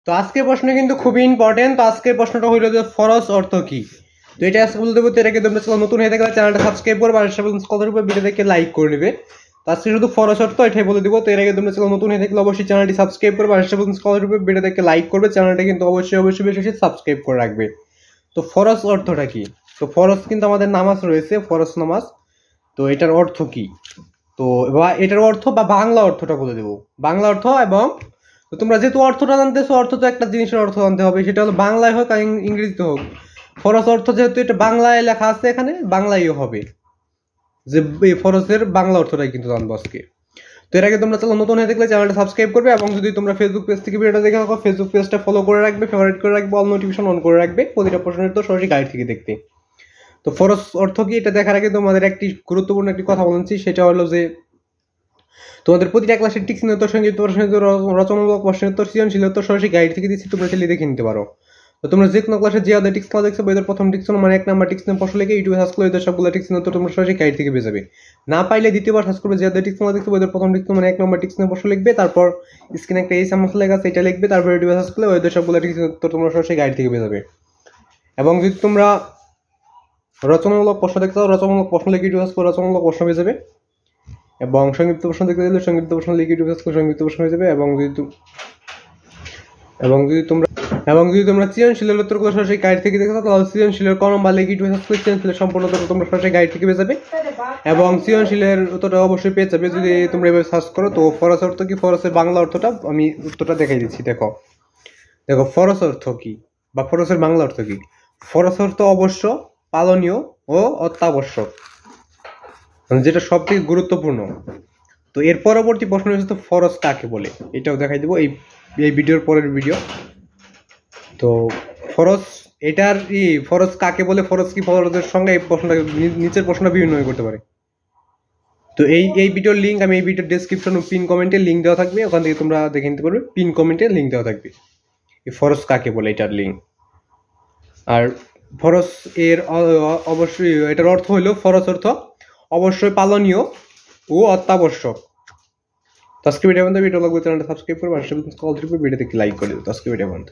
তো আজকের প্রশ্ন কিন্তু খুবই ইম্পর্টেন্ট। তো আজকের প্রশ্নটা হইলো যে ফরজ অর্থ কি। তো এটা আজকে বলতে বলতে এটাকে তোমরা নতুন হয়ে থাকলে চ্যানেলটা সাবস্ক্রাইব করবে আর স্কলার উপর ভিডিও দেখে লাইক করে নেবে। তো আজকে শুধু ফরজ অর্থ এটাই বলে দিব। তো এর আগে তোমরা নতুন হয়ে থাকলে অবশ্যই চ্যানেলটি সাবস্ক্রাইব করবে আর স্কলার উপর ভিডিও দেখে লাইক করবে। চ্যানেলটা কিন্তু অবশ্যই বেশি সাবস্ক্রাইব করে রাখবে। তো ফরজ অর্থটা কি? তো ফরজ কিন্তু আমাদের নামাজ রয়েছে, ফরজ নামাজ। তো এটার অর্থ কি? তো এটার অর্থ বা বাংলা অর্থটা বলে দেবো। বাংলা অর্থ এবং তো তোমরা যেহেতু অর্থটা জানতেছো, অর্থ তো একটা জিনিসের অর্থ জানতে হবে, সেটা হলো বাংলায় হোক আর ইংরেজিতে হোক। ফরজ অর্থ যেহেতু এটা বাংলায় লেখা আছে, এখানে বাংলায়ও হবে, যে এই ফরজের বাংলা অর্থটাই কিন্তু জানবো আজকে। তো এর আগে তোমরা নতুন হয়ে থাকলে চ্যানেলটা সাবস্ক্রাইব করবে এবং যদি তোমরা ফেসবুক পেজ থেকে ভিডিওটা দেখে থাকো, ফেসবুক পেজটা ফলো করে রাখবে, ফেভারিট করে রাখবে, অল নোটিফিকেশন অন করে রাখবে প্রতিটা প্রশ্নের তো সরাসরি গাইড থেকে দেখতে। তো ফরজ অর্থ কি এটা দেখার আগে তোমাদের একটি গুরুত্বপূর্ণ একটি কথা বলছি, সেটা হলো যে তোমাদের প্রতিটা ক্লাসের টিক্সিন উত্তর, সংগীত প্রশ্ন, রচনামূলক প্রশ্নের উত্তর, সৃজনশীল উত্তর সরাসরি গাইড থেকে দিচ্ছি, তোমরা চাইলে দেখে নিতে পারো। তো তোমরা যে কোনো ক্লাসে যে আদার টিক্স ক্লাস দেখছো, বইয়ের প্রথম টিক্স মানে 1 নাম্বার টিক্স প্রশ্ন লিখে ইউটিউবে সার্চ করে সবগুলো টিক্স উত্তর তোমরা সরাসরি গাইড থেকে পেয়ে যাবে। না পাইলে দ্বিতীয়বার সার্চ করবে যে আদার টিক্স ক্লাস দেখছো, বইয়ের প্রথম টিক্স মানে 1 নাম্বার টিক্স প্রশ্ন লিখবে, তারপর স্ক্রিনে একটা এই সামস লেখা আছে এটা লিখবে, তারপর ইউটিউবে সার্চ করলে ওই সবগুলো টিক্স উত্তর তোমরা সরাসরি গাইড থেকে পেয়ে যাবে। এবং যদি তোমরা রচনামূলক প্রশ্ন দেখতে চাও, রচনামূলক প্রশ্ন লিখে ইউটিউবে সার্চ করে রচনামূলক প্রশ্ন পেয়ে যাবে। এবং সংক্ষিপ্ত প্রশ্ন দেখতে দিলে সংক্ষিপ্ত প্রশ্ন লিখে ইউটিউবে সার্চ করে সংক্ষিপ্ত প্রশ্ন হয়ে যাবে। এবং যদি তোমরা সৃজনশীলের উত্তরগুলো সরাসরি গাইড থেকে দেখো, তাহলে সৃজনশীলের কলম বা লিখে ইউটিউবে সার্চ করে সৃজনশীলের সম্পূর্ণ উত্তর তোমরা সরাসরি গাইড থেকে পেয়ে যাবে। এবং সৃজনশীলের উত্তরটা অবশ্যই পেয়ে যাবে যদি তোমরা এভাবে সার্চ করো। তো ফরজ অর্থ কি, ফরজের বাংলা অর্থটা আমি উত্তরটা দেখাই দিচ্ছি। দেখো ফরজ অর্থ কি বা ফরজের বাংলা অর্থ কি। ফরজ অর্থ অবশ্য, পালনীয় ও অত্যাবশ্যক, যেটা সবথেকে গুরুত্বপূর্ণ। তো এর পরবর্তী প্রশ্ন হচ্ছে তো ফরজ কাকে বলে, এটাও দেখাই দেবো এই ভিডিওর পরের ভিডিও। তো ফরজ এটার ফরজ কাকে বলে, ফরজ কি, ফরজের সঙ্গে এই প্রশ্নটা নিচের প্রশ্নটা বিভিন্ন হয়ে করতে পারে। তো এই ভিডিওর লিঙ্ক আমি এই ভিডিওর ডেসক্রিপশন ও পিন কমেন্টে লিঙ্ক দেওয়া থাকবে, ওখান থেকে তোমরা দেখে নিতে পারবে। পিন কমেন্টে লিঙ্ক দেওয়া থাকবে এই ফরজ কাকে বলে এটার লিঙ্ক। আর ফরজ এর অবশ্যই এটার অর্থ হলো, ফরজ অর্থ অবশ্যই পালনীয় ও অত্যাবশ্যক। তো আজকে ভিডিও বন্ধ, ভিডিও লাগবে চ্যানেলটা সাবস্ক্রাইব করবে আর ভিডিও দেখে লাইক করে দেবো। তো আজকে ভিডিও বন্ধ।